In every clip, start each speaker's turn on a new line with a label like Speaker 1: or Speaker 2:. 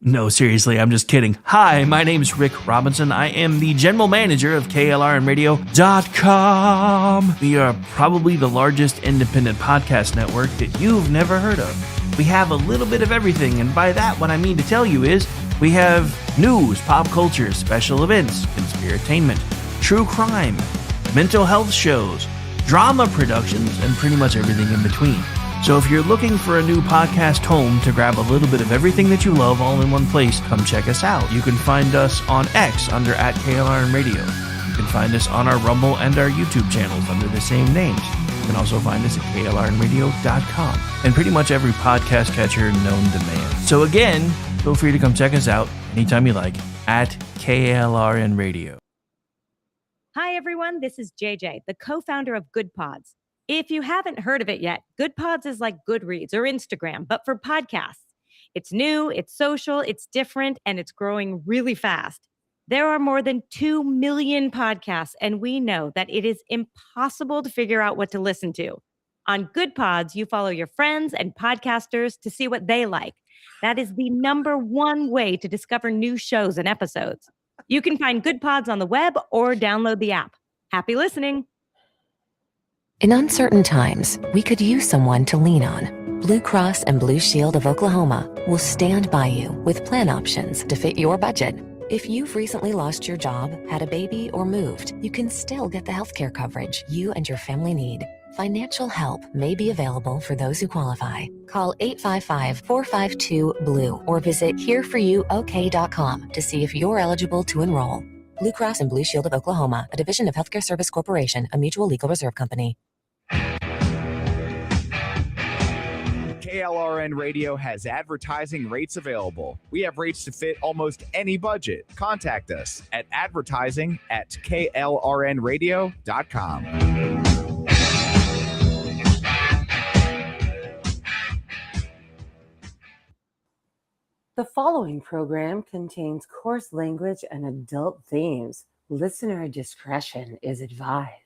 Speaker 1: No, seriously, I'm just kidding. Hi, my name is Rick Robinson. I am the general manager of KLRNradio.com. We are probably the largest independent podcast network that you've never heard of. We have a little bit of everything, and by that, what I mean to tell you is we have news, pop culture, special events, conspiratainment, true crime, mental health shows, drama productions, and pretty much everything in between. So if you're looking for a new podcast home to grab a little bit of everything that you love all in one place, come check us out. You can find us on X under @KLRNradio. You can find us on our Rumble and our YouTube channels under the same names. You can also find us at KLRNradio.com and pretty much every podcast catcher known to man. So again, feel free to come check us out anytime you like at KLRNradio.
Speaker 2: Hi, everyone. This is JJ, the co-founder of Good Pods. If you haven't heard of it yet, Good Pods is like Goodreads or Instagram, but for podcasts. It's new, it's social, it's different, and it's growing really fast. There are more than 2 million podcasts, and we know that it is impossible to figure out what to listen to. On Good Pods, you follow your friends and podcasters to see what they like. That is the #1 way to discover new shows and episodes. You can find Good Pods on the web or download the app. Happy listening.
Speaker 3: In uncertain times, we could use someone to lean on. Blue Cross and Blue Shield of Oklahoma will stand by you with plan options to fit your budget. If you've recently lost your job, had a baby, or moved, you can still get the healthcare coverage you and your family need. Financial help may be available for those who qualify. Call 855-452-BLUE or visit hereforyouok.com to see if you're eligible to enroll. Blue Cross and Blue Shield of Oklahoma, a division of Healthcare Service Corporation, a mutual legal reserve company.
Speaker 4: KLRN Radio has advertising rates available. We have rates to fit almost any budget. Contact us at advertising@klrnradio.com.
Speaker 5: The following program contains coarse language and adult themes. Listener discretion is advised.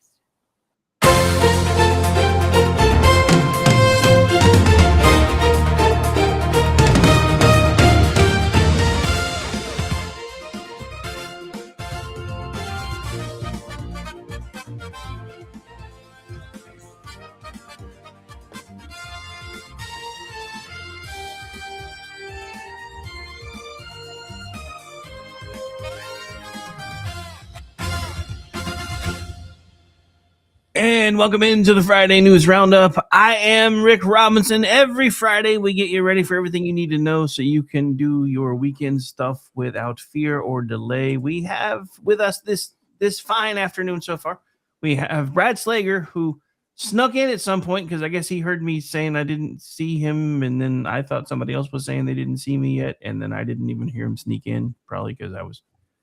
Speaker 1: And welcome into the Friday News Roundup. I am Rick Robinson. Every Friday, we get you ready for everything you need to know so you can do your weekend stuff without fear or delay. We have with us this fine afternoon so far. We have Brad Slager, who snuck in at some point because I guess he heard me saying I didn't see him, and then I thought somebody else was saying they didn't see me yet, and then I didn't even hear him sneak in, probably because I was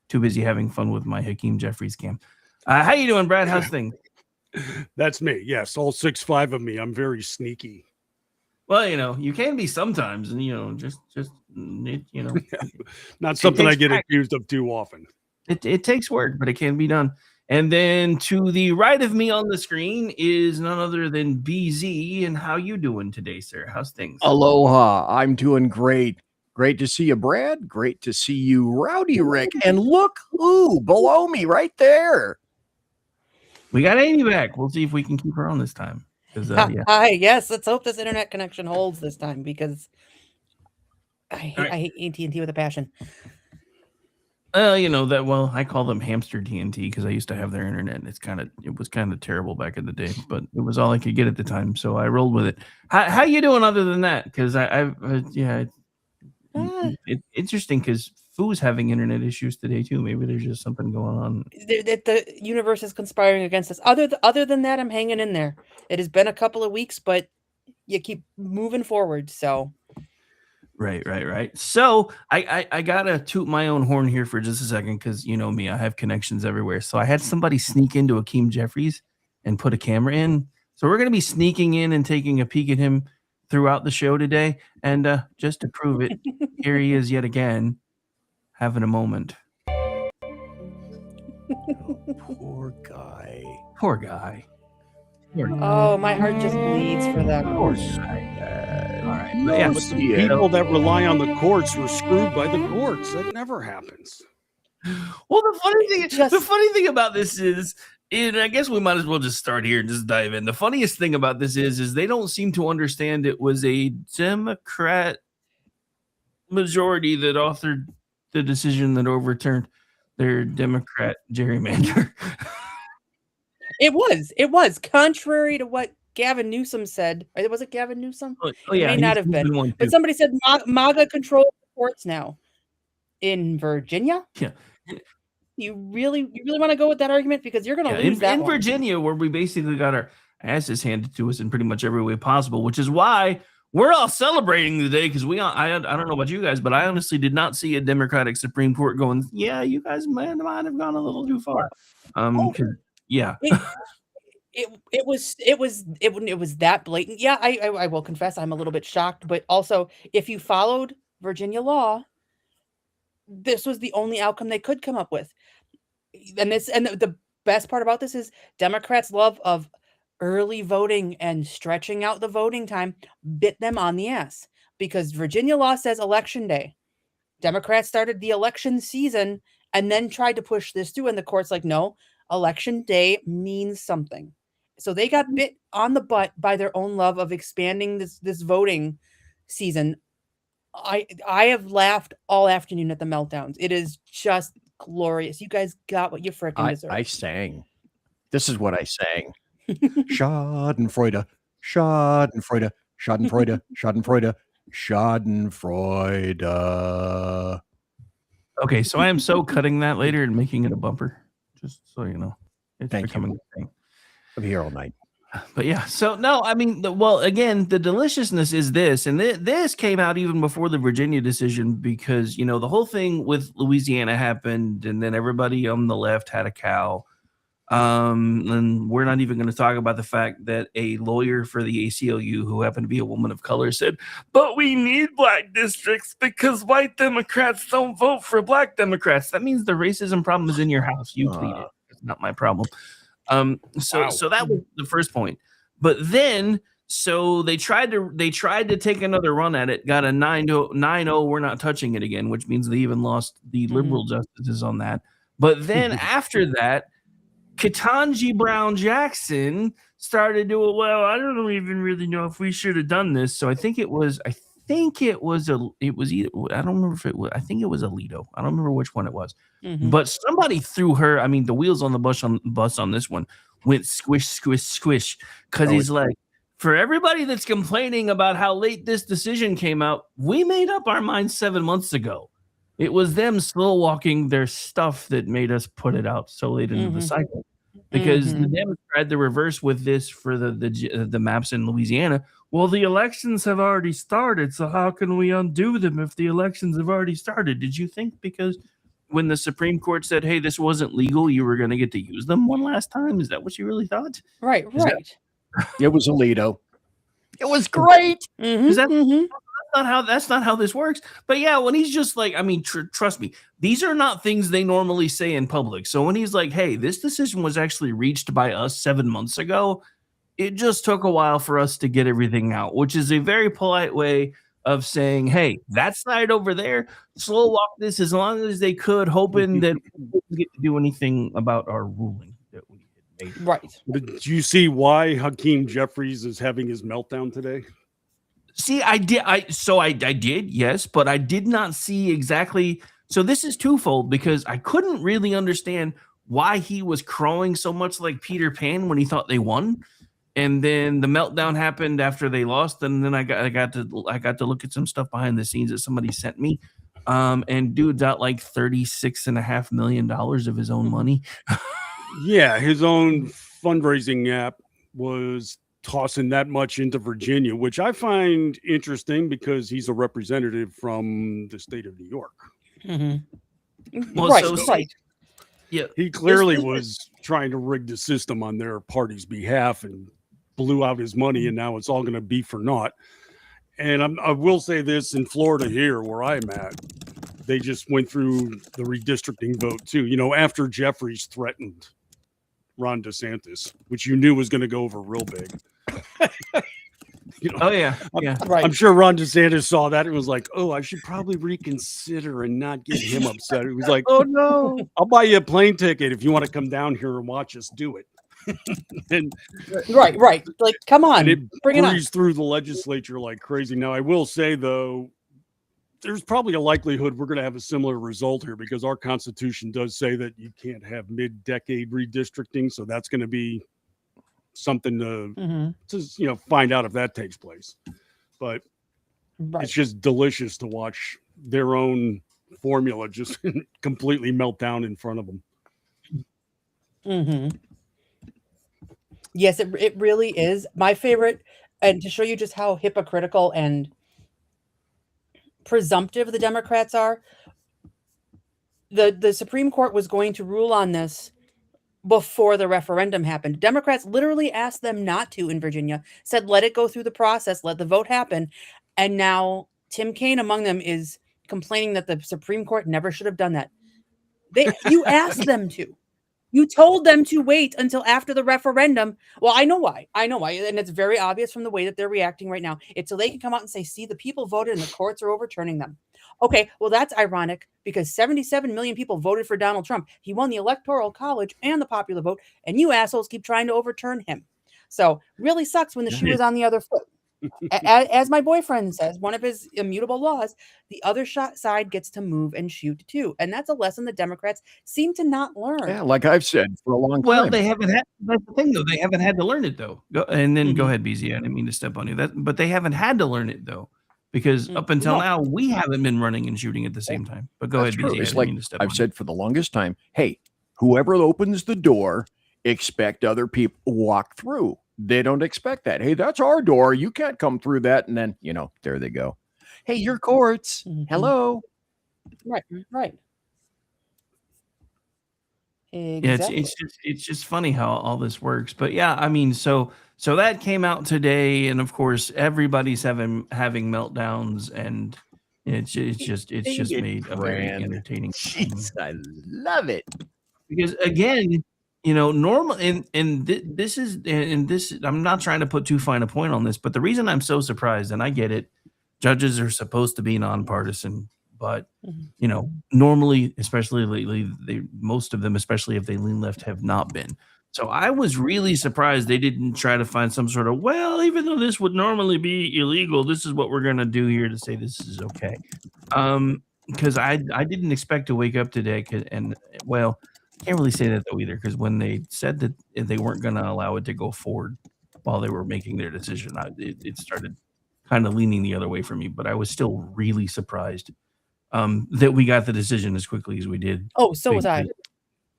Speaker 1: too busy having fun with my Hakeem Jeffries cam. How you doing, Brad? How's things?
Speaker 6: That's me. Yes, all 6'5" of me. I'm very sneaky.
Speaker 1: Well, you can be sometimes, and just
Speaker 6: not something I get accused of too often.
Speaker 1: It takes work, but it can be done. And then to the right of me on the screen is none other than BZ. And how you doing today, sir? How's things?
Speaker 7: Aloha. I'm doing great. Great to see you, Brad. Great to see you, Rowdy Rick. And look who below me right there.
Speaker 1: We got Amy back. We'll see if we can keep her on this time.
Speaker 8: Hi, yes. Let's hope this internet connection holds this time because I hate AT&T with a passion.
Speaker 1: I call them hamster TNT because I used to have their internet. And it was kind of terrible back in the day, but it was all I could get at the time, so I rolled with it. How you doing other than that? Because it's interesting because Foo's having internet issues today too. Maybe there's just something going on.
Speaker 8: The universe is conspiring against us. Other than that, I'm hanging in there. It has been a couple of weeks, but you keep moving forward. So,
Speaker 1: right. So I gotta toot my own horn here for just a second because you know me, I have connections everywhere. So I had somebody sneak into Hakeem Jeffries and put a camera in. So we're gonna be sneaking in and taking a peek at him throughout the show today. And just to prove it, here he is yet again. Having a moment.
Speaker 7: Poor guy.
Speaker 1: Poor guy.
Speaker 8: Oh, my heart just bleeds for them.
Speaker 1: Poor guy.
Speaker 7: All right.
Speaker 6: No,
Speaker 1: yeah,
Speaker 6: but the
Speaker 7: yeah.
Speaker 6: people that rely on the courts were screwed by the courts. That never happens.
Speaker 1: Well, the
Speaker 8: Just-
Speaker 1: funny thing about this is, and I guess we might as well just start here and just dive in. The funniest thing about this is they don't seem to understand it was a Democrat majority that authored the decision that overturned their Democrat gerrymander.
Speaker 8: It was contrary to what Gavin Newsom said. Was it Gavin Newsom?
Speaker 1: Oh,
Speaker 8: It may not
Speaker 1: he's
Speaker 8: have been.
Speaker 1: one
Speaker 8: But
Speaker 1: too.
Speaker 8: somebody said MAGA controls the courts now in Virginia.
Speaker 1: Yeah.
Speaker 8: You really want to go with that argument, because you're going to
Speaker 1: Yeah,
Speaker 8: lose that
Speaker 1: in
Speaker 8: one.
Speaker 1: Virginia, where we basically got our asses handed to us in pretty much every way possible, which is why we're all celebrating today, because I don't know about you guys, but I honestly did not see a Democratic Supreme Court going, yeah, you guys might have gone a little too far. 'Cause, yeah.
Speaker 8: It was that blatant. Yeah, I will confess I'm a little bit shocked, but also if you followed Virginia law, this was the only outcome they could come up with. And the best part about this is Democrats' love of early voting and stretching out the voting time bit them on the ass, because Virginia law says election day. Democrats started the election season and then tried to push this through, and the court's like, no, election day means something. So they got bit on the butt by their own love of expanding this voting season. I have laughed all afternoon at the meltdowns. It is just glorious. You guys got what you freaking deserve.
Speaker 7: I sang. This is what I sang. Schadenfreude, Schadenfreude, Schadenfreude, Schadenfreude, Schadenfreude.
Speaker 1: Okay, so I am so cutting that later and making it a bumper, just so you know. It's
Speaker 7: Thank
Speaker 1: becoming
Speaker 7: you.
Speaker 1: a thing.
Speaker 7: I'm here all night.
Speaker 1: But yeah, so no, I mean, again, the deliciousness is this, and this came out even before the Virginia decision, because, the whole thing with Louisiana happened, and then everybody on the left had a cow. And we're not even going to talk about the fact that a lawyer for the ACLU, who happened to be a woman of color, said, but we need black districts because white Democrats don't vote for black Democrats. That means the racism problem is in your house. You plead it. It's not my problem. So that was the first point. But then, so they tried to take another run at it, got a 9-0, we're not touching it again, which means they even lost the liberal justices on that. But then after that, Ketanji Brown Jackson started doing, well, I don't even really know if we should have done this. So I think it was Alito. I don't remember which one it was. But somebody threw her. I mean, the wheels on the bus on this one went squish, squish, squish. Because he's like, for everybody that's complaining about how late this decision came out, we made up our minds 7 months ago. It was them slow walking their stuff that made us put it out so late into the cycle. Because the Democrats tried the reverse with this for the maps in Louisiana. Well, the elections have already started, so how can we undo them if the elections have already started? Did you think because when the Supreme Court said, hey, this wasn't legal, you were going to get to use them one last time? Is that what you really thought?
Speaker 8: Right.
Speaker 7: It was Alito. It was great.
Speaker 1: Is that that's not how this works? But yeah, when he's just like, I mean, trust me, these are not things they normally say in public. So when he's like, hey, this decision was actually reached by us 7 months ago, it just took a while for us to get everything out, which is a very polite way of saying, hey, that side over there, slow walk this as long as they could, hoping that we didn't get to do anything about our ruling that we had made.
Speaker 8: Right.
Speaker 6: Did you see why Hakeem Jeffries is having his meltdown today?
Speaker 1: See, I did. I did, yes, but I did not see exactly. So this is twofold, because I couldn't really understand why he was crowing so much like Peter Pan when he thought they won. And then the meltdown happened after they lost, and then I got to look at some stuff behind the scenes that somebody sent me. And dude's out like $36.5 million of his own money.
Speaker 6: Yeah, his own fundraising app was tossing that much into Virginia, which I find interesting because he's a representative from the state of New York.
Speaker 1: Well,
Speaker 8: Right.
Speaker 1: Yeah,
Speaker 6: He clearly was trying to rig the system on their party's behalf and blew out his money, and now it's all going to be for naught. And I will say this, in Florida here, where I'm at, they just went through the redistricting vote too, after Jeffries threatened Ron DeSantis, which you knew was going to go over real big. You know,
Speaker 1: Oh yeah, yeah.
Speaker 8: Right.
Speaker 6: I'm sure Ron DeSantis saw that and was like, "Oh, I should probably reconsider and not get him upset." He was like,
Speaker 1: Oh no.
Speaker 6: "I'll buy you a plane ticket if you want to come down here and watch us do it." and,
Speaker 8: Right. Like, come on,
Speaker 6: and it
Speaker 8: bring it on.
Speaker 6: breezed through the legislature like crazy. Now, I will say though, there's probably a likelihood we're going to have a similar result here because our Constitution does say that you can't have mid-decade redistricting, so that's going to be something to find out if that takes place. But
Speaker 8: Right.
Speaker 6: it's just delicious to watch their own formula just completely melt down in front of them.
Speaker 8: Yes, it really is my favorite, and to show you just how hypocritical and presumptive the Democrats are. The Supreme Court was going to rule on this before the referendum happened. Democrats literally asked them not to in Virginia, said let it go through the process, let the vote happen. And now Tim Kaine among them is complaining that the Supreme Court never should have done that. You asked them to. You told them to wait until after the referendum. Well, I know why. And it's very obvious from the way that they're reacting right now. It's so they can come out and say, see, the people voted and the courts are overturning them. Okay, well, that's ironic because 77 million people voted for Donald Trump. He won the Electoral College and the popular vote, and you assholes keep trying to overturn him. So really sucks when the shoe is on the other foot. As my boyfriend says, one of his immutable laws, the other side gets to move and shoot too. And that's a lesson the Democrats seem to not learn.
Speaker 7: Yeah, like I've said for a long time.
Speaker 1: Well, they haven't had. That's the thing, though. They haven't had to learn it, though. Go ahead, BZ. I didn't mean to step on you. But they haven't had to learn it, though, because up until now, we haven't been running and shooting at the same time. But go ahead,
Speaker 7: True.
Speaker 1: BZ.
Speaker 7: It's like I've said for the longest time. Hey, whoever opens the door, expect other people to walk through. They don't expect that. Hey, that's our door. You can't come through that. And then, there they go. Hey, your courts. Hello.
Speaker 8: Right.
Speaker 1: Exactly. Yeah, it's just funny how all this works. But yeah, I mean, so that came out today, and of course, everybody's having meltdowns, and it's just made a very entertaining.
Speaker 7: Jeez, I love it
Speaker 1: because again. Normal and this I'm not trying to put too fine a point on this, but the reason I'm so surprised, and I get it, judges are supposed to be nonpartisan, but normally, especially lately, most of them, especially if they lean left, have not been. So I was really surprised they didn't try to find some sort of, well, even though this would normally be illegal, this is what we're going to do here to say this is okay. Because I didn't expect to wake up today can't really say that though either, because when they said that they weren't going to allow it to go forward while they were making their decision, it started kind of leaning the other way for me. But I was still really surprised that we got the decision as quickly as we did.
Speaker 8: Oh, so was I.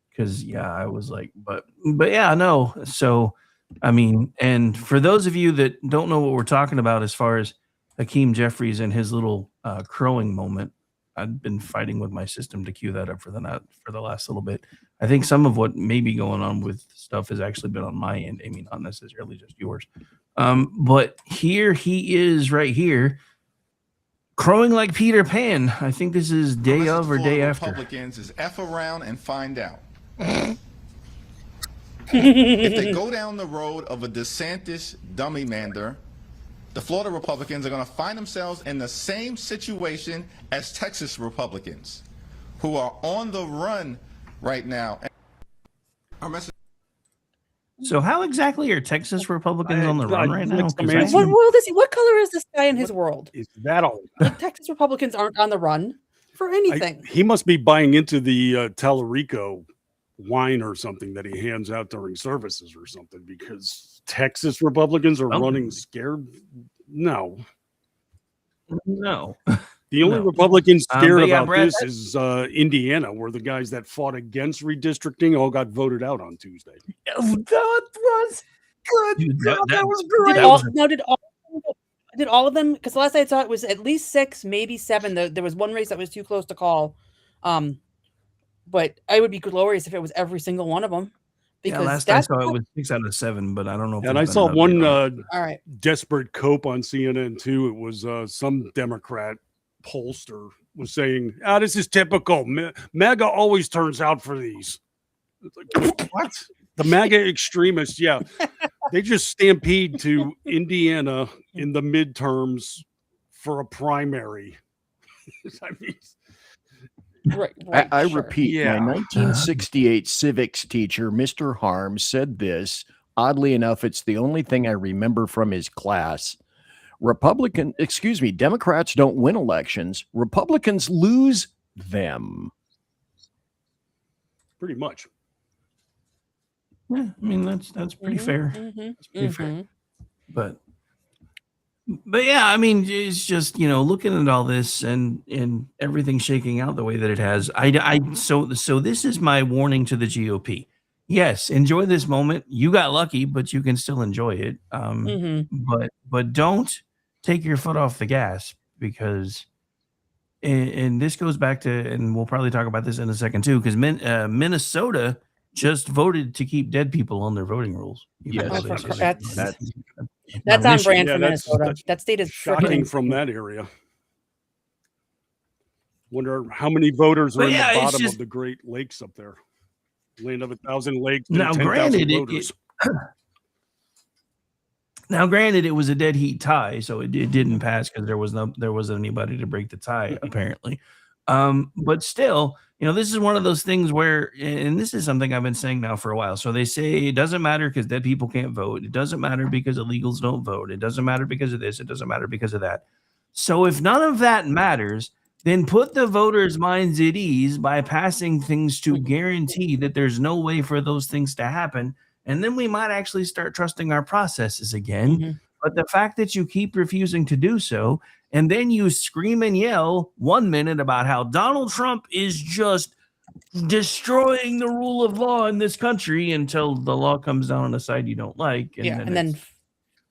Speaker 1: Because I was like, but yeah, no. So I mean, and for those of you that don't know what we're talking about as far as Hakeem Jeffries and his little crowing moment, I've been fighting with my system to cue that up for the last little bit. I think some of what may be going on with stuff has actually been on my end, Amy, not necessarily just yours. But here he is right here, crowing like Peter Pan. I think this is day of or day after.
Speaker 9: Republicans is F around and find out. If they go down the road of a DeSantis dummy mander, the Florida Republicans are going to find themselves in the same situation as Texas Republicans, who are on the run right now. Our message.
Speaker 1: So how exactly are Texas Republicans on the run right now?
Speaker 8: What color is this guy in his world?
Speaker 6: Is that all?
Speaker 8: The Texas Republicans aren't on the run for anything.
Speaker 6: He must be buying into the Tellerico wine or something that he hands out during services or something, because Texas Republicans are running scared. No. The only Republicans scared about this is Indiana, where the guys that fought against redistricting all got voted out on Tuesday.
Speaker 7: That was good.
Speaker 1: Dude,
Speaker 7: that was great.
Speaker 8: Did all of them? Because last I saw it was at least 6, maybe 7. There was one race that was too close to call. But I would be glorious if it was every single one of them. Because
Speaker 1: last I saw it was 6 out of 7, but I don't know.
Speaker 6: And I saw one
Speaker 8: right.
Speaker 6: desperate cope on CNN too. It was some Democrat pollster was saying, this is typical. MAGA always turns out for these. It's like, what? The MAGA extremists, yeah. They just stampede to Indiana in the midterms for a primary. I mean,
Speaker 8: Right.
Speaker 7: I
Speaker 8: sure.
Speaker 7: repeat,
Speaker 6: Yeah.
Speaker 7: my 1968 civics teacher, Mr. Harms, said this. Oddly enough, it's the only thing I remember from his class. Democrats don't win elections. Republicans lose them.
Speaker 6: pretty much.
Speaker 1: Yeah, I mean that's pretty fair. That's pretty fair. But yeah, I mean, it's just, looking at all this and everything shaking out the way that it has. So this is my warning to the GOP. Yes, enjoy this moment. You got lucky, but you can still enjoy it. But don't take your foot off the gas, because, and this goes back to, and we'll probably talk about this in a second too, because Minnesota just voted to keep dead people on their voting rolls.
Speaker 7: Yes,
Speaker 8: That's on brand
Speaker 6: Yeah,
Speaker 8: for
Speaker 6: that's-
Speaker 8: Minnesota.
Speaker 6: that's
Speaker 8: That state is
Speaker 6: Shocking
Speaker 8: frickin'
Speaker 6: from that area. Wonder how many voters are
Speaker 1: But
Speaker 6: in
Speaker 1: yeah,
Speaker 6: the
Speaker 1: it's
Speaker 6: bottom
Speaker 1: just-
Speaker 6: of the Great Lakes up there. Land of 1,000 lakes.
Speaker 1: Now,
Speaker 6: 10,000
Speaker 1: granted,
Speaker 6: voters.
Speaker 1: it was a dead heat tie, so it didn't pass because there wasn't anybody to break the tie, apparently. But still, this is one of those things where, and this is something I've been saying now for a while. So they say it doesn't matter because dead people can't vote. It doesn't matter because illegals don't vote. It doesn't matter because of this. It doesn't matter because of that. So if none of that matters, then put the voters' minds at ease by passing things to guarantee that there's no way for those things to happen. And then we might actually start trusting our processes again. But the fact that you keep refusing to do so, and then you scream and yell 1 minute about how Donald Trump is just destroying the rule of law in this country until the law comes down on a side you don't like. And then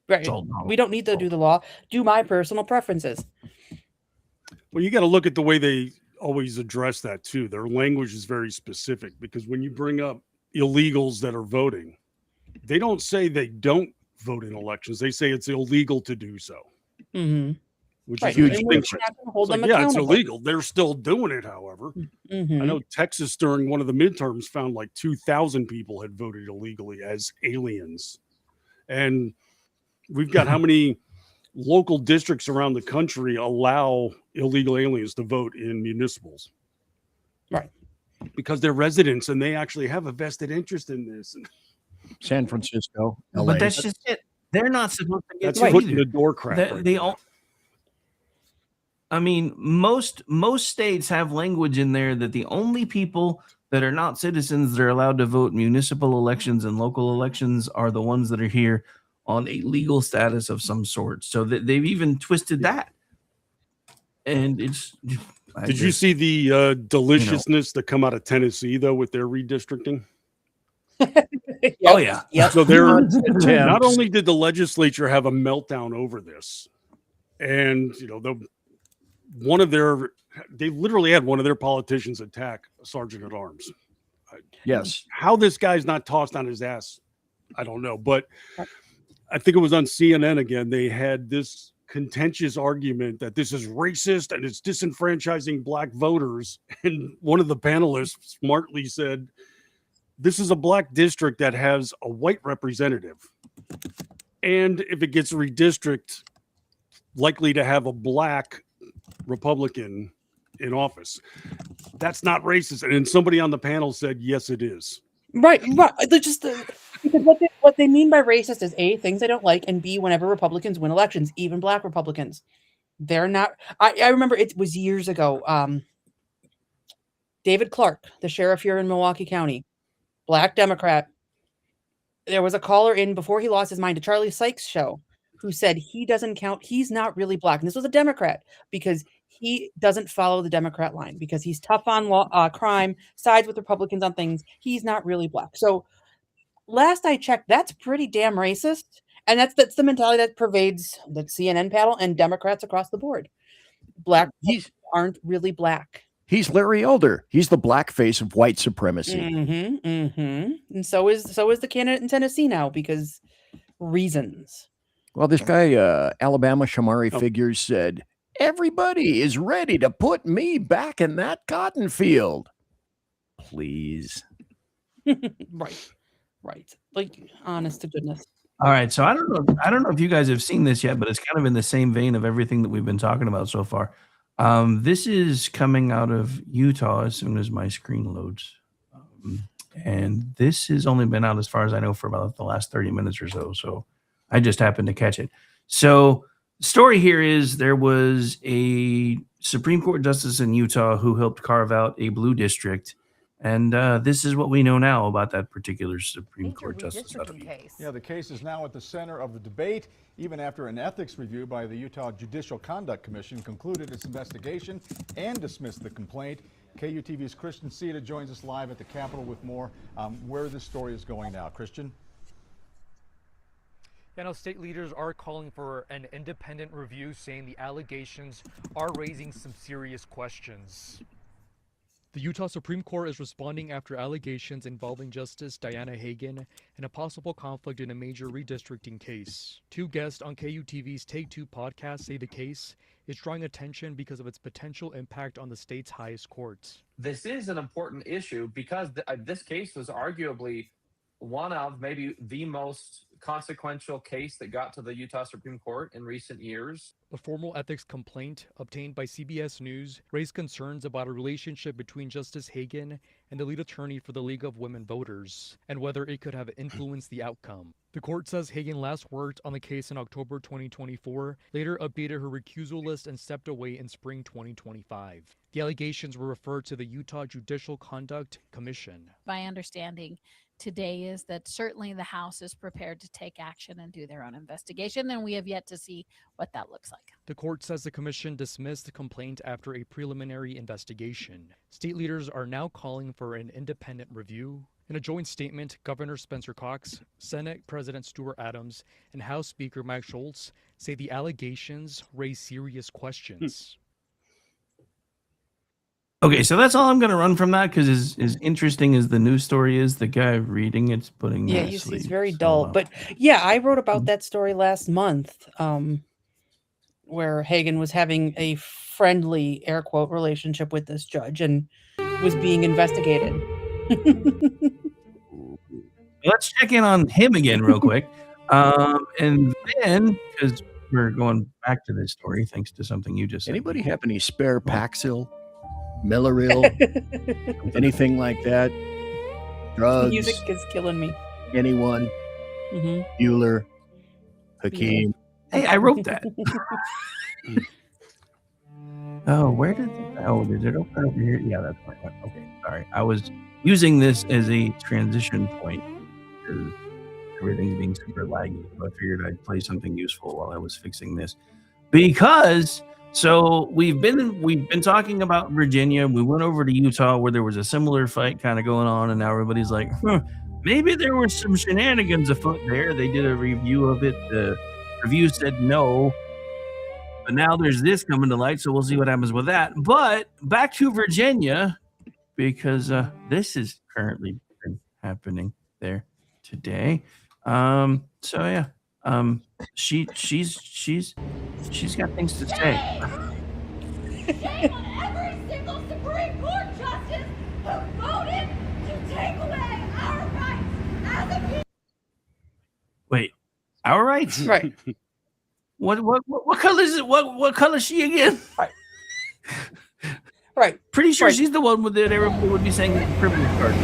Speaker 8: right. We don't need to do the law. Do my personal preferences.
Speaker 6: Well, you got to look at the way they always address that too. Their language is very specific, because when you bring up illegals that are voting, they don't say they don't vote in elections. They say it's illegal to do so. Which is a huge thing. Yeah, it's illegal. They're still doing it, however. I know Texas during one of the midterms found like 2,000 people had voted illegally as aliens. And we've got how many local districts around the country allow illegal aliens to vote in municipals?
Speaker 8: Right.
Speaker 6: Because they're residents and they actually have a vested interest in this.
Speaker 7: San Francisco, LA.
Speaker 1: But that's just it. They're not supposed to get
Speaker 6: That's foot in the door crack.
Speaker 1: I mean, most states have language in there that the only people that are not citizens that are allowed to vote municipal elections and local elections are the ones that are here on a legal status of some sort. So they've even twisted that. And it's.
Speaker 6: Did you see the deliciousness that come out of Tennessee though with their redistricting?
Speaker 1: Oh yeah.
Speaker 6: So they're not only did the legislature have a meltdown over this, and they literally had one of their politicians attack a sergeant at arms.
Speaker 7: Yes.
Speaker 6: How this guy's not tossed on his ass, I don't know. But I think it was on CNN again. They had this contentious argument that this is racist and it's disenfranchising black voters. And one of the panelists smartly said, this is a black district that has a white representative. And if it gets redistricted, likely to have a black Republican in office. That's not racist. And then somebody on the panel said, yes, it is.
Speaker 8: Right. They're just because what they mean by racist is A, things they don't like, and B, whenever Republicans win elections, even black Republicans, they're not. I remember it was years ago. David Clark, the sheriff here in Milwaukee County, black Democrat. There was a caller in before he lost his mind to Charlie Sykes' show who said he doesn't count. He's not really black. And this was a Democrat because he doesn't follow the Democrat line because he's tough on law, crime, sides with Republicans on things. He's not really black. So last I checked, that's pretty damn racist. And that's the mentality that pervades the CNN panel and Democrats across the board. Black aren't really black.
Speaker 7: He's Larry Elder. He's the black face of white supremacy.
Speaker 8: And so is the candidate in Tennessee now because reasons.
Speaker 7: Well, this guy, Alabama Shamari Figures, said, everybody is ready to put me back in that cotton field. Please.
Speaker 8: Right. Like, honest to goodness.
Speaker 1: All right, so I don't know if you guys have seen this yet, but it's kind of in the same vein of everything that we've been talking about so far. This is coming out of Utah as soon as my screen loads. And this has only been out, as far as I know, for about the last 30 minutes or so. So I just happened to catch it. So the story here is there was a Supreme Court justice in Utah who helped carve out a blue district. And this is what we know now about that particular Supreme Court justice.
Speaker 10: Yeah, the case is now at the center of the debate, even after an ethics review by the Utah Judicial Conduct Commission concluded its investigation and dismissed the complaint. KUTV's Christian Sita joins us live at the Capitol with more where this story is going now. Christian?
Speaker 11: Yeah, no, state leaders are calling for an independent review, saying the allegations are raising some serious questions. The Utah Supreme Court is responding after allegations involving Justice Diana Hagan and a possible conflict in a major redistricting case. Two guests on KUTV's Take Two podcast say the case is drawing attention because of its potential impact on the state's highest courts.
Speaker 12: This is an important issue because this case was arguably one of maybe the most consequential case that got to the Utah Supreme Court in recent years.
Speaker 11: The formal ethics complaint obtained by CBS News raised concerns about a relationship between Justice Hagan and the lead attorney for the League of Women Voters, and whether it could have influenced the outcome. The court says Hagan last worked on the case in October 2024, later updated her recusal list and stepped away in spring 2025. The allegations were referred to the Utah Judicial Conduct Commission.
Speaker 13: My understanding today is that certainly the House is prepared to take action and do their own investigation, and we have yet to see what that looks like.
Speaker 11: The court says the commission dismissed the complaint after a preliminary investigation. State leaders are now calling for an independent review. In a joint statement, Governor Spencer Cox, Senate President Stuart Adams, and House Speaker Mike Schultz say the allegations raise serious questions.
Speaker 1: Okay, so that's all I'm going to run from that, because as interesting as the news story is, the guy reading it's putting me to sleep.
Speaker 8: He's very dull. But yeah, I wrote about that story last month, where Hagan was having a friendly, air quote, relationship with this judge and was being investigated.
Speaker 1: Let's check in on him again real quick. And then, because we're going back to this story, thanks to something you just said.
Speaker 7: Anybody have any spare Paxil, Milleril, anything like that? Drugs?
Speaker 8: Music is killing me.
Speaker 7: Anyone? Bueller, Hakeem.
Speaker 1: Hey, I wrote that. Oh, where did did it open over here? Yeah, that's fine. Okay, sorry. I was using this as a transition point because everything's being super laggy. So I figured I'd play something useful while I was fixing this. Because so we've been talking about Virginia. We went over to Utah where there was a similar fight kind of going on, and now everybody's like, maybe there were some shenanigans afoot there. They did a review of it. The review said no. But now there's this coming to light, so we'll see what happens with that. But back to Virginia, because this is currently happening there today. So yeah, she's got things to say.
Speaker 14: Shame on every single Supreme Court justice who voted to take away our rights as a people.
Speaker 1: Wait, our rights?
Speaker 8: Right.
Speaker 1: What color is it? What color is she again?
Speaker 8: Right.
Speaker 1: Pretty sure she's the one with that everybody would be saying the privilege card.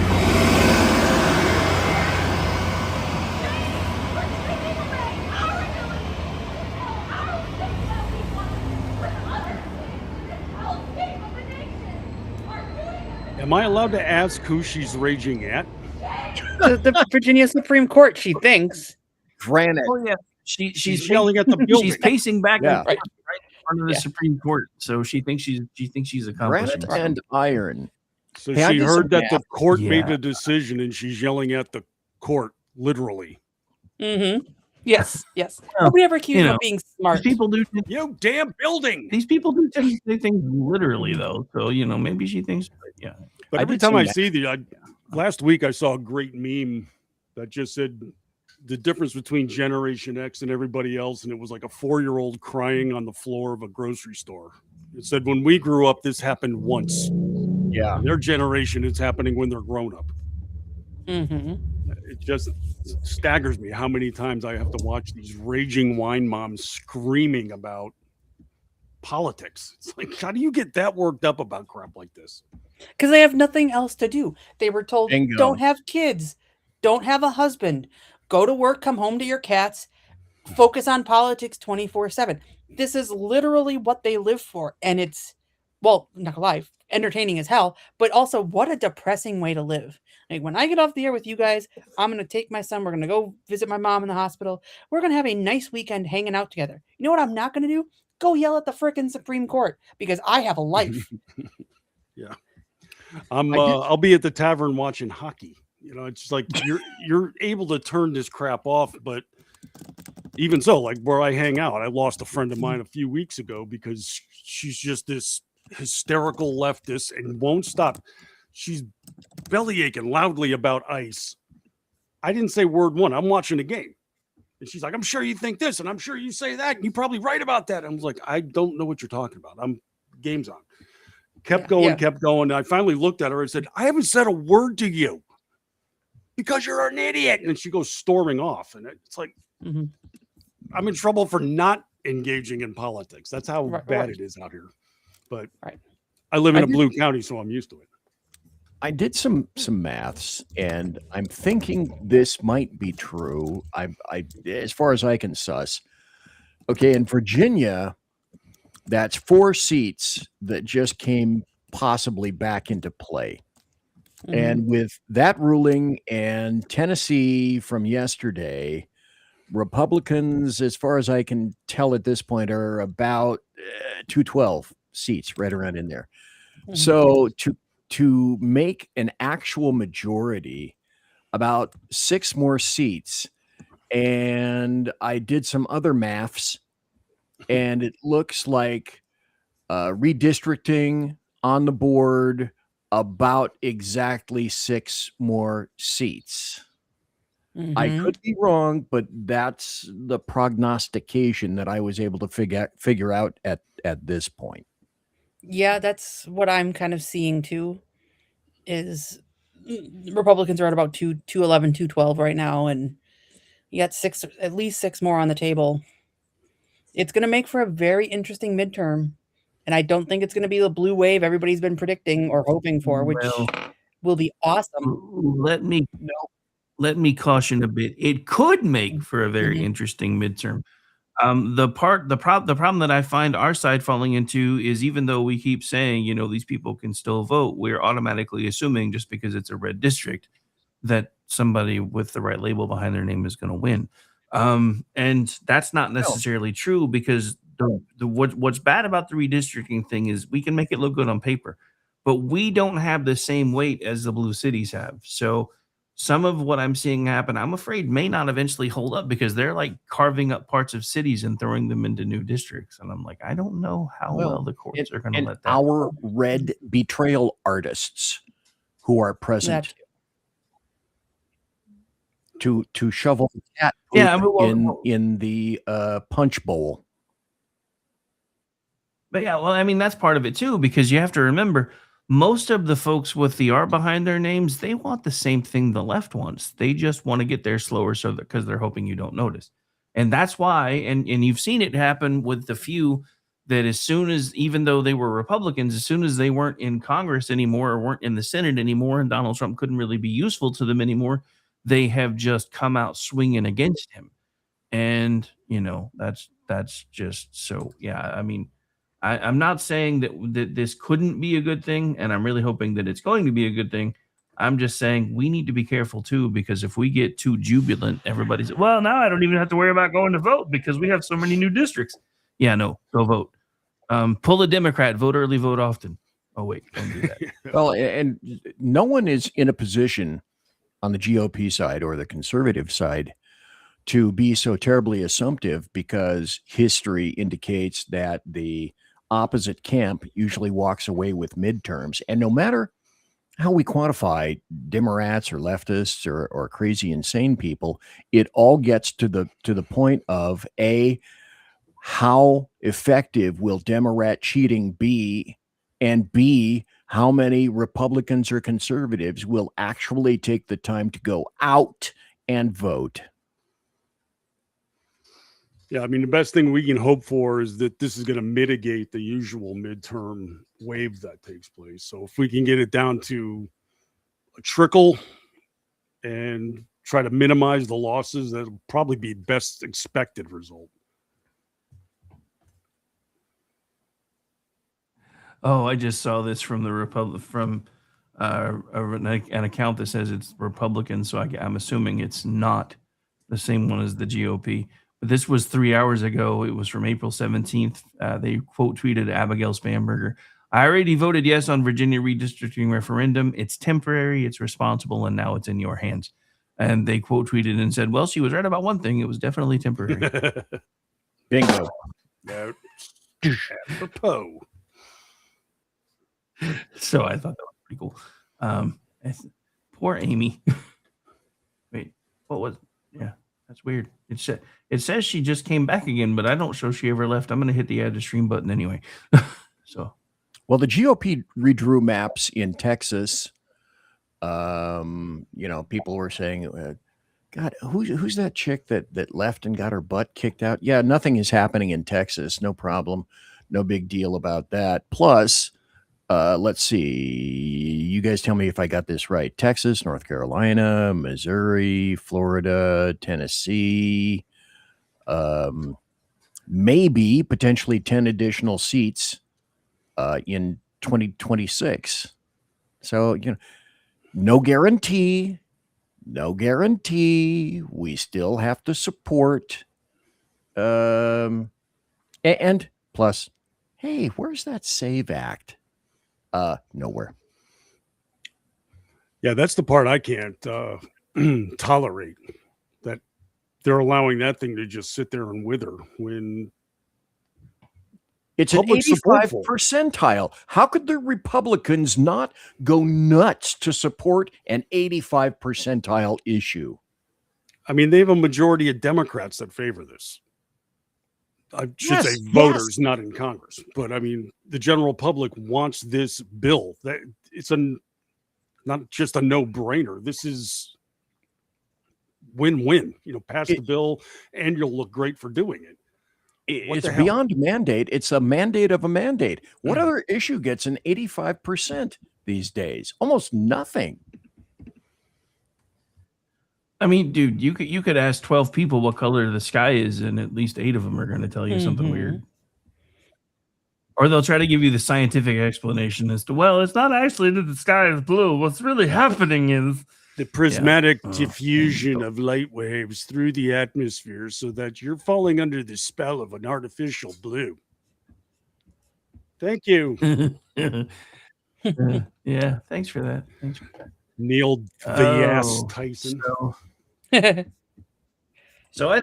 Speaker 6: Am I allowed to ask who she's raging at?
Speaker 8: The Virginia Supreme Court, she thinks.
Speaker 7: Granite.
Speaker 1: Oh yeah, she's
Speaker 6: yelling at the building.
Speaker 1: She's pacing back
Speaker 7: Yeah.
Speaker 1: and forth right in front of the Supreme Court. So she thinks she's accomplishing
Speaker 7: Granite and iron.
Speaker 6: So
Speaker 7: Hey, I
Speaker 6: she
Speaker 7: did
Speaker 6: heard
Speaker 7: some
Speaker 6: that the
Speaker 7: math.
Speaker 6: court made
Speaker 1: Yeah.
Speaker 6: a decision and she's yelling at the court, literally.
Speaker 8: Yes. Nobody ever accused
Speaker 1: you
Speaker 8: her
Speaker 1: know,
Speaker 8: of being smart.
Speaker 1: These people do
Speaker 6: You damn building.
Speaker 1: these people do things literally though. So maybe she thinks, yeah.
Speaker 6: But
Speaker 7: I
Speaker 6: every
Speaker 7: did
Speaker 6: time
Speaker 7: see
Speaker 6: I
Speaker 7: that.
Speaker 6: see last week I saw a great meme that just said the difference between Generation X and everybody else, and it was like a 4-year-old crying on the floor of a grocery store. It said, when we grew up, this happened once.
Speaker 7: Yeah.
Speaker 6: Their generation, it's happening when they're grown up. It just staggers me how many times I have to watch these raging wine moms screaming about politics. It's like, how do you get that worked up about crap like this?
Speaker 8: Because they have nothing else to do. They were told,
Speaker 7: Bingo.
Speaker 8: don't have kids, don't have a husband, go to work, come home to your cats, focus on politics 24/7. This is literally what they live for. And it's, well, not gonna lie, entertaining as hell, but also what a depressing way to live. Like when I get off the air with you guys, I'm going to take my son. We're going to go visit my mom in the hospital. We're going to have a nice weekend hanging out together. You know what I'm not going to do? Go yell at the frickin' Supreme Court because I have a life.
Speaker 6: Yeah. I'll be at the tavern watching hockey. You know, it's just like you're able to turn this crap off, but even so, like where I hang out, I lost a friend of mine a few weeks ago because she's just this hysterical leftist and won't stop. She's belly aching loudly about ICE. I didn't say word one. I'm watching the game. And she's like, I'm sure you think this, and I'm sure you say that, and you're probably right about that. I was like, I don't know what you're talking about. Game's on. Kept going. I finally looked at her and said, I haven't said a word to you because you're an idiot. And she goes storming off. And it's like, I'm in trouble for not engaging in politics. That's how bad it is out here. But I live in a blue county, so I'm used to it.
Speaker 7: I did some maths, and I'm thinking this might be true. I as far as I can suss. Okay, in Virginia, that's 4 seats that just came possibly back into play. And with that ruling and Tennessee from yesterday, Republicans, as far as I can tell at this point, are about 212 seats, right around in there. So to make an actual majority, about 6 more seats. And I did some other maths, and it looks like redistricting on the board about exactly 6 more seats. I could be wrong, but that's the prognostication that I was able to figure out at this point.
Speaker 8: Yeah, that's what I'm kind of seeing too. Is Republicans are at about 211, 212 right now, and you got at least 6 more on the table. It's going to make for a very interesting midterm, and I don't think it's going to be the blue wave everybody's been predicting or hoping for, which will be awesome.
Speaker 1: Let me caution a bit. It could make for a very interesting midterm. The problem that I find our side falling into is, even though we keep saying, these people can still vote, we're automatically assuming, just because it's a red district, that somebody with the right label behind their name is going to win. And that's not necessarily true, because what's bad about the redistricting thing is we can make it look good on paper, but we don't have the same weight as the blue cities have. So some of what I'm seeing happen, I'm afraid, may not eventually hold up, because they're like carving up parts of cities and throwing them into new districts. And I'm like, I don't know how well the courts are going to let that.
Speaker 7: Our red betrayal artists who are present to shovel the cat poop in the punch bowl.
Speaker 1: But yeah, well, I mean, that's part of it too, because you have to remember, most of the folks with the R behind their names, they want the same thing the left wants. They just want to get there slower, so that because they're hoping you don't notice. And that's why, and you've seen it happen with the few that, as soon as, even though they were Republicans, as soon as they weren't in Congress anymore or weren't in the Senate anymore, and Donald Trump couldn't really be useful to them anymore, they have just come out swinging against him. And, that's just so, yeah, I mean, I'm not saying that this couldn't be a good thing, and I'm really hoping that it's going to be a good thing. I'm just saying we need to be careful too, because if we get too jubilant, everybody's, well, now I don't even have to worry about going to vote because we have so many new districts. Yeah, no, go vote. Pull a Democrat, vote early, vote often. Oh, wait, don't do that.
Speaker 7: Well, and no one is in a position on the GOP side or the conservative side to be so terribly assumptive, because history indicates that the opposite camp usually walks away with midterms. And no matter how we quantify Democrats or leftists or crazy insane people, it all gets to the point of how effective will Democrat cheating be, and B, how many Republicans or conservatives will actually take the time to go out and vote.
Speaker 6: Yeah, I mean, the best thing we can hope for is that this is going to mitigate the usual midterm wave that takes place. So if we can get it down to a trickle and try to minimize the losses, that'll probably be best expected result.
Speaker 1: Oh, I just saw this from the an account that says it's Republican, so I'm assuming it's not the same one as the GOP. But this was 3 hours ago. It was from April 17th. They quote tweeted Abigail Spanberger. I already voted yes on Virginia redistricting referendum. It's temporary, it's responsible, and now it's in your hands. And they quote tweeted and said, well, she was right about one thing. It was definitely temporary.
Speaker 7: Bingo.
Speaker 6: Apropos.
Speaker 1: So I thought that was pretty cool. Poor Amy. Wait, what was? Yeah, that's weird. It says she just came back again, but I don't show she ever left. I'm going to hit the add to stream button anyway. So,
Speaker 7: well, the GOP redrew maps in Texas. People were saying, God, who's that chick that left and got her butt kicked out? Yeah, nothing is happening in Texas. No problem. No big deal about that. Plus, let's see. You guys tell me if I got this right. Texas, North Carolina, Missouri, Florida, Tennessee, maybe potentially 10 additional seats in 2026. So, no guarantee. We still have to support. And plus, hey, where's that SAVE Act? Nowhere.
Speaker 6: Yeah, that's the part I can't tolerate, that they're allowing that thing to just sit there and wither when
Speaker 7: it's an 85 percentile. How could the Republicans not go nuts to support an 85 percentile issue?
Speaker 6: I mean, they have a majority of Democrats that favor this. I should say voters, not in Congress. But I mean, the general public wants this bill. That it's not just a no-brainer. This is win-win. Pass the bill, and you'll look great for doing it.
Speaker 7: It's beyond mandate. It's a mandate of a mandate. What other issue gets an 85% these days? Almost nothing.
Speaker 1: I mean, dude, you could ask 12 people what color the sky is, and at least 8 of them are going to tell you something weird. Or they'll try to give you the scientific explanation as to, well, it's not actually that the sky is blue. What's really happening is
Speaker 6: the prismatic diffusion of light waves through the atmosphere so that you're falling under the spell of an artificial blue. Thank you.
Speaker 1: Yeah, thanks for that.
Speaker 6: Neil deGrasse Tyson.
Speaker 1: So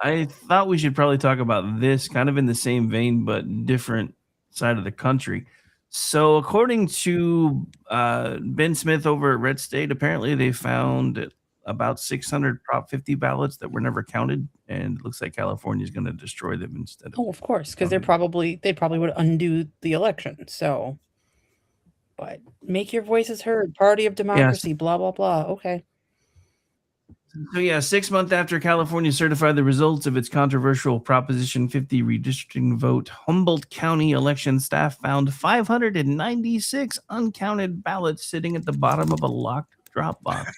Speaker 1: I thought we should probably talk about this kind of in the same vein, but different side of the country. So according to Ben Smith over at Red State, apparently they found about 600 Prop 50 ballots that were never counted, and it looks like California is going to destroy them instead of.
Speaker 8: Oh, of course, because they probably would undo the election. So, but make your voices heard. Party of democracy. Blah blah blah. Okay.
Speaker 1: So yeah, 6 months after California certified the results of its controversial Proposition 50 redistricting vote, Humboldt County election staff found 596 uncounted ballots sitting at the bottom of a locked drop box.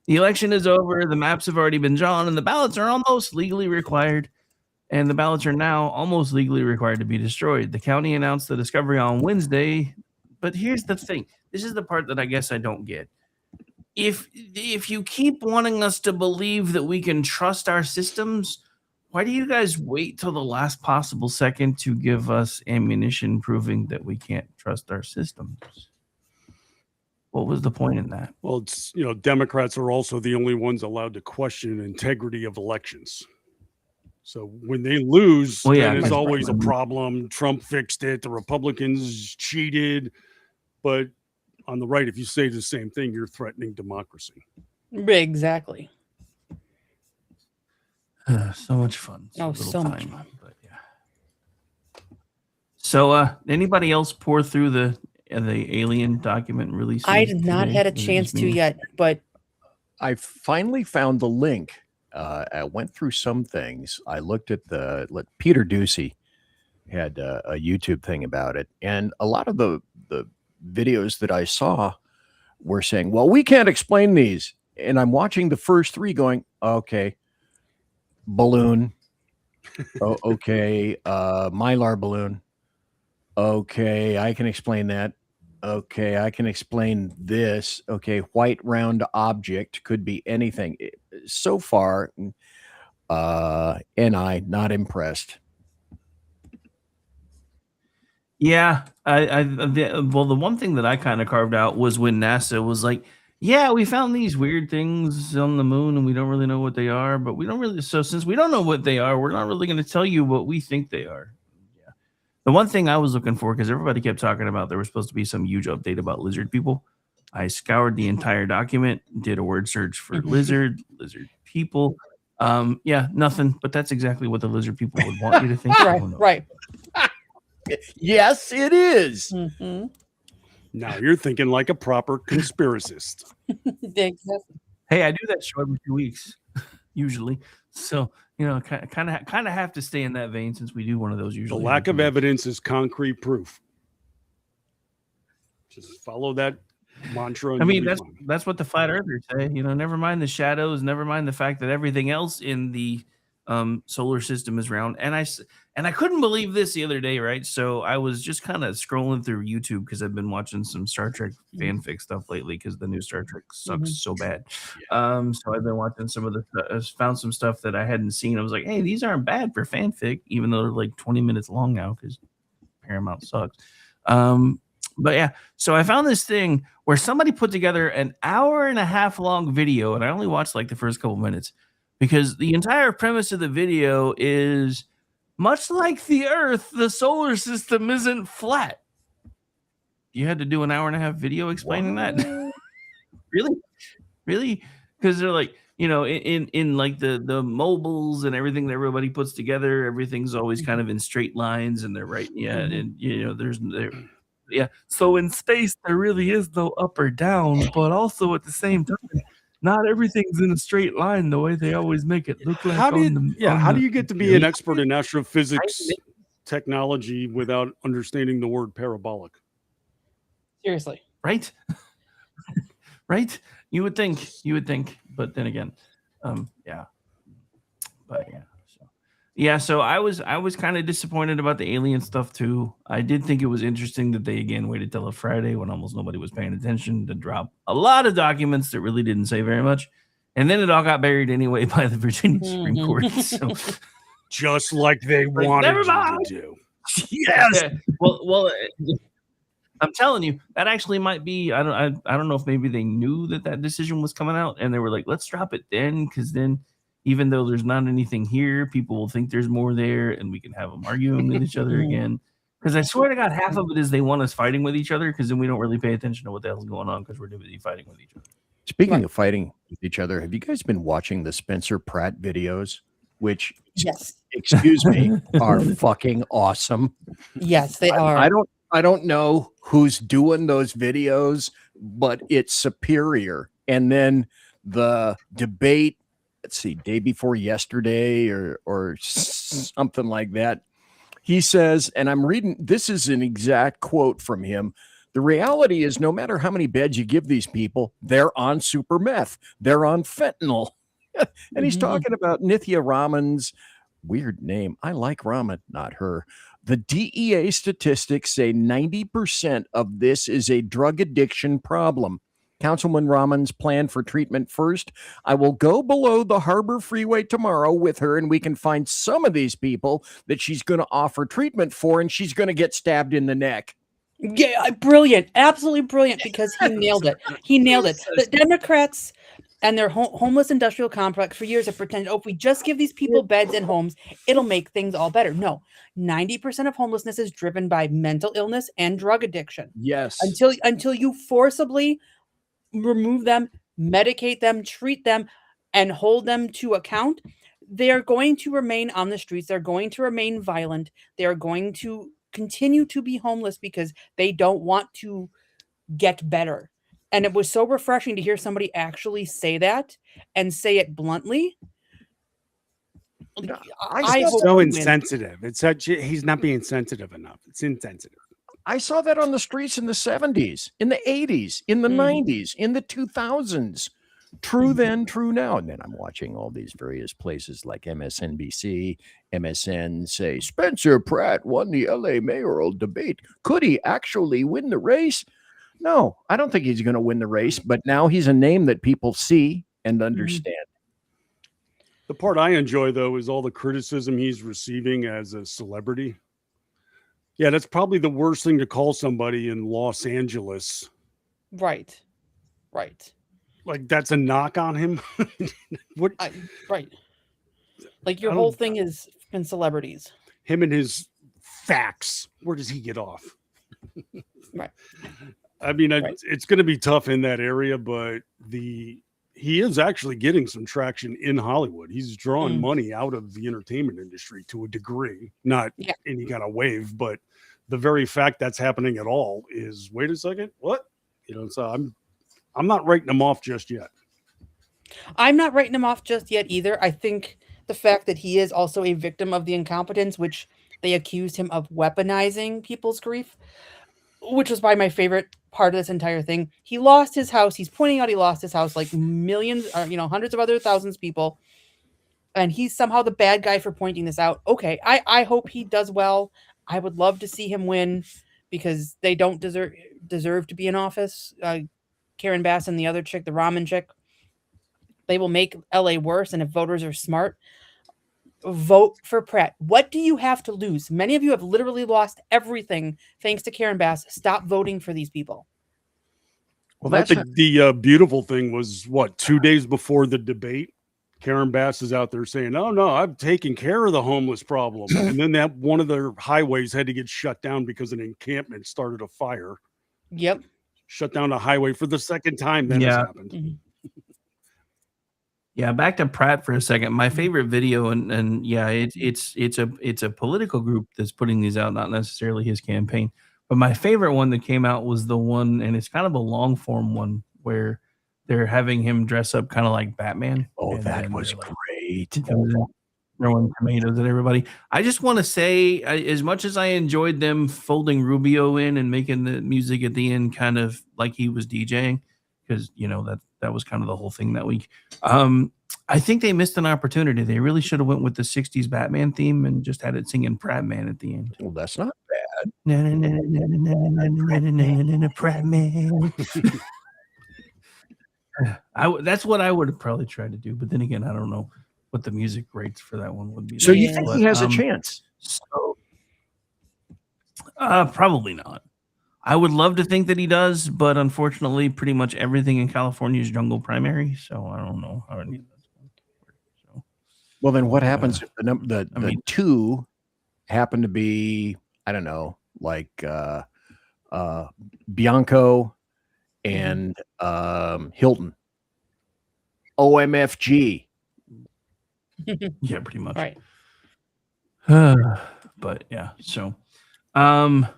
Speaker 1: The election is over, the maps have already been drawn, and the ballots are almost legally required. And the ballots are now almost legally required to be destroyed. The county announced the discovery on Wednesday. But here's the thing. This is the part that I guess I don't get. If you keep wanting us to believe that we can trust our systems, why do you guys wait till the last possible second to give us ammunition proving that we can't trust our systems? What was the point in that?
Speaker 6: Well, it's, Democrats are also the only ones allowed to question integrity of elections. So when they lose, then it's always a problem. Trump fixed it. The Republicans cheated. But on the right, if you say the same thing, you're threatening democracy.
Speaker 8: Exactly.
Speaker 1: So much fun.
Speaker 8: So much fun.
Speaker 1: But yeah. So, anybody else pour through the alien document release?
Speaker 8: I did not
Speaker 1: today?
Speaker 8: had a
Speaker 1: Was it
Speaker 8: chance
Speaker 1: just
Speaker 8: to
Speaker 1: me?
Speaker 8: yet, but
Speaker 7: I finally found the link. I went through some things. I looked at Peter Ducey had a YouTube thing about it, and a lot of the videos that I saw were saying, "Well, we can't explain these." And I'm watching the first three, going, "Okay, balloon, okay, mylar balloon, okay, I can explain that. Okay, I can explain this. Okay, white round object could be anything." So far, NI not impressed.
Speaker 1: Yeah, well, the one thing that I kind of carved out was when NASA was like, "Yeah, we found these weird things on the moon, and we don't really know what they are, but we don't really. So since we don't know what they are, we're not really going to tell you what we think they are." Yeah. The one thing I was looking for, because everybody kept talking about there was supposed to be some huge update about lizard people. I scoured the entire document, did a word search for lizard people. Yeah, nothing. But that's exactly what the lizard people would want you to think.
Speaker 8: right, right.
Speaker 7: Yes, it is.
Speaker 8: Mm-hmm.
Speaker 6: Now you're thinking like a proper conspiracist.
Speaker 1: Hey, I do that show every 2 weeks, usually. So, kind of have to stay in that vein since we do one of those
Speaker 6: The
Speaker 1: usually.
Speaker 6: lack of evidence is concrete proof. Just follow that mantra.
Speaker 1: I mean, that's what the flat earthers say. Never mind the shadows, never mind the fact that everything else in the solar system is round. And I couldn't believe this the other day, right? So I was just kind of scrolling through YouTube because I've been watching some Star Trek fanfic stuff lately because the new Star Trek sucks so bad. So I've been watching some of found some stuff that I hadn't seen. I was like, hey, these aren't bad for fanfic, even though they're like 20 minutes long now because Paramount sucks. But yeah, so I found this thing where somebody put together an 1.5 hour long video, and I only watched like the first couple minutes because the entire premise of the video is much like the Earth, the solar system isn't flat. You had to do an 1.5 hour video explaining that? Really? Because they're like, in like the mobiles and everything that everybody puts together, everything's always kind of in straight lines, and they're right. Yeah, and yeah. So in space, there really is no up or down, but also at the same time, not everything's in a straight line the way they always make it look like.
Speaker 6: How do you get to be an expert in astrophysics technology without understanding the word parabolic?
Speaker 8: Seriously.
Speaker 1: Right? Right? You would think, but then again, yeah. But yeah. So I was kind of disappointed about the alien stuff too. I did think it was interesting that they again waited till a Friday when almost nobody was paying attention to drop a lot of documents that really didn't say very much. And then it all got buried anyway by the Virginia Supreme Court. So
Speaker 6: just like they wanted you to do.
Speaker 1: Yes. Well, I'm telling you, that actually might be. I don't know if maybe they knew that decision was coming out, and they were like, "Let's drop it then," because then, even though there's not anything here, people will think there's more there, and we can have them arguing with each other again. Because I swear to God, half of it is they want us fighting with each other, because then we don't really pay attention to what the hell's going on because we're busy fighting with each other.
Speaker 7: Speaking of fighting with each other, have you guys been watching the Spencer Pratt videos? Which,
Speaker 8: yes,
Speaker 7: excuse me, are fucking awesome.
Speaker 8: Yes, they are.
Speaker 7: I don't know who's doing those videos, but it's superior. And then the debate, let's see, day before yesterday or something like that. He says, and I'm reading, this is an exact quote from him. The reality is no matter how many beds you give these people, they're on super meth. They're on fentanyl. And he's talking about Nithya Raman's weird name. I like Raman, not her. The DEA statistics say 90% of this is a drug addiction problem. Councilman Raman's plan for treatment first. I will go below the Harbor Freeway tomorrow with her, and we can find some of these people that she's going to offer treatment for, and she's going to get stabbed in the neck.
Speaker 8: Yeah, brilliant. Absolutely brilliant, because he nailed it. He nailed it. The Democrats and their homeless industrial complex for years have pretended, if we just give these people beds and homes, it'll make things all better. No, 90% of homelessness is driven by mental illness and drug addiction.
Speaker 7: Yes.
Speaker 8: Until you forcibly remove them, medicate them, treat them, and hold them to account, they are going to remain on the streets. They're going to remain violent. They are going to continue to be homeless because they don't want to get better. And it was so refreshing to hear somebody actually say that and say it bluntly. I hope
Speaker 6: so
Speaker 8: he wins.
Speaker 6: insensitive. It's such he's not being sensitive enough. It's insensitive.
Speaker 7: I saw that on the streets in the 70s, in the 80s, in the 90s, in the 2000s. True then, true now. And then I'm watching all these various places like MSNBC, MSN say Spencer Pratt won the LA mayoral debate. Could he actually win the race? No, I don't think he's going to win the race, but now he's a name that people see and understand.
Speaker 6: The part I enjoy, though, is all the criticism he's receiving as a celebrity. Yeah, that's probably the worst thing to call somebody in Los Angeles.
Speaker 8: Right.
Speaker 6: Like, that's a knock on him. What?
Speaker 8: Right. Like, your whole thing is in celebrities.
Speaker 6: Him and his facts. Where does he get off?
Speaker 8: Right.
Speaker 6: I mean, it's going to be tough in that area, but he is actually getting some traction in Hollywood. He's drawing money out of the entertainment industry to a degree, not any kind of wave, but the very fact that's happening at all is, wait a second, what? So I'm not writing him off just yet.
Speaker 8: I'm not writing him off just yet either. I think the fact that he is also a victim of the incompetence, which they accused him of weaponizing people's grief, which was probably my favorite part of this entire thing. He lost his house. He's pointing out he lost his house like millions, or, hundreds of other thousands of people. And he's somehow the bad guy for pointing this out. Okay, I hope he does well. I would love to see him win because they don't deserve to be in office. Karen Bass and the other chick, the ramen chick, they will make LA worse. And if voters are smart, vote for Pratt. What do you have to lose? Many of you have literally lost everything thanks to Karen Bass. Stop voting for these people.
Speaker 6: Well, that's the beautiful thing was 2 days before the debate, Karen Bass is out there saying, "Oh no, I've taken care of the homeless problem." And then that one of their highways had to get shut down because an encampment started a fire.
Speaker 8: Yep.
Speaker 6: Shut down a highway for the second time that has happened.
Speaker 1: Yeah, back to Pratt for a second. My favorite video, and yeah, it's a political group that's putting these out, not necessarily his campaign. But my favorite one that came out was the one, and it's kind of a long form one where they're having him dress up kind of like Batman.
Speaker 7: Oh, that was great.
Speaker 1: Throwing tomatoes at everybody. I just want to say, as much as I enjoyed them folding Rubio in and making the music at the end kind of like he was DJing, because that was kind of the whole thing that week. I think they missed an opportunity. They really should have went with the 60s Batman theme and just had it singing Pratt Man at the end.
Speaker 7: Well, that's not bad.
Speaker 1: Pratt Man. That's what I would have probably tried to do, but then again, I don't know what the music rates for that one would be.
Speaker 7: So you think he has a chance?
Speaker 1: So, probably not. I would love to think that he does, but unfortunately, pretty much everything in California is jungle primary, so I don't know how any of that's going to work.
Speaker 7: Well, then what happens if the two happen to be, I don't know, like Bianco and Hilton? OMFG.
Speaker 1: Yeah, pretty much.
Speaker 8: Right.
Speaker 1: But yeah, so I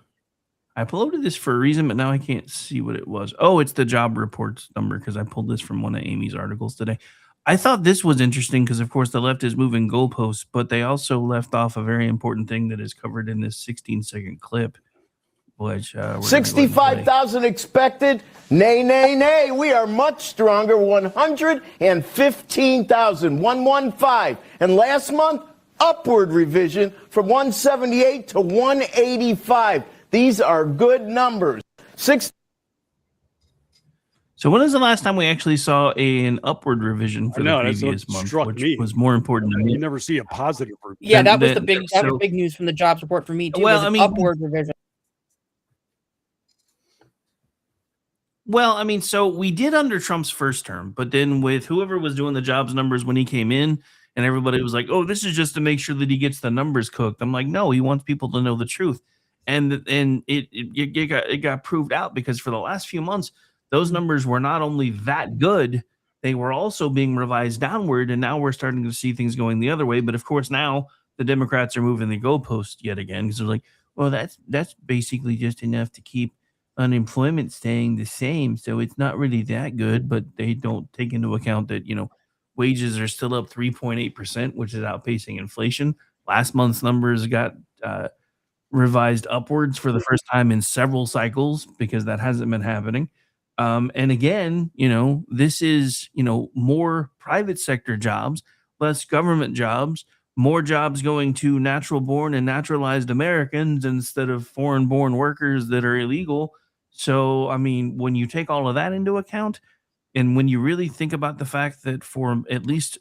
Speaker 1: uploaded this for a reason, but now I can't see what it was. Oh, it's the job reports number because I pulled this from one of Amy's articles today. I thought this was interesting because, of course, the left is moving goalposts, but they also left off a very important thing that is covered in this 16-second clip, which
Speaker 15: 65,000 expected. Nay, nay, nay. We are much stronger. 115,000. 115. And last month, upward revision from 178 to 185. These are good numbers.
Speaker 1: So when was the last time we actually saw an upward revision for the previous month, which was more important to me?
Speaker 6: You never see a positive revision.
Speaker 8: Yeah, that was the big news from the jobs report for me too.
Speaker 1: Well,
Speaker 8: was
Speaker 1: I mean,
Speaker 8: upward revision.
Speaker 1: Well, I mean, so we did under Trump's first term, but then with whoever was doing the jobs numbers when he came in, and everybody was like, "Oh, this is just to make sure that he gets the numbers cooked." I'm like, no, he wants people to know the truth, and it got proved out because for the last few months, those numbers were not only that good, they were also being revised downward, and now we're starting to see things going the other way. But of course, now the Democrats are moving the goalpost yet again because they're like, Well, that's basically just enough to keep unemployment staying the same. So it's not really that good, but they don't take into account that, wages are still up 3.8%, which is outpacing inflation. Last month's numbers got revised upwards for the first time in several cycles because that hasn't been happening. And again, this is, more private sector jobs, less government jobs, more jobs going to natural born and naturalized Americans instead of foreign born workers that are illegal. So, I mean, when you take all of that into account, and when you really think about the fact that for at least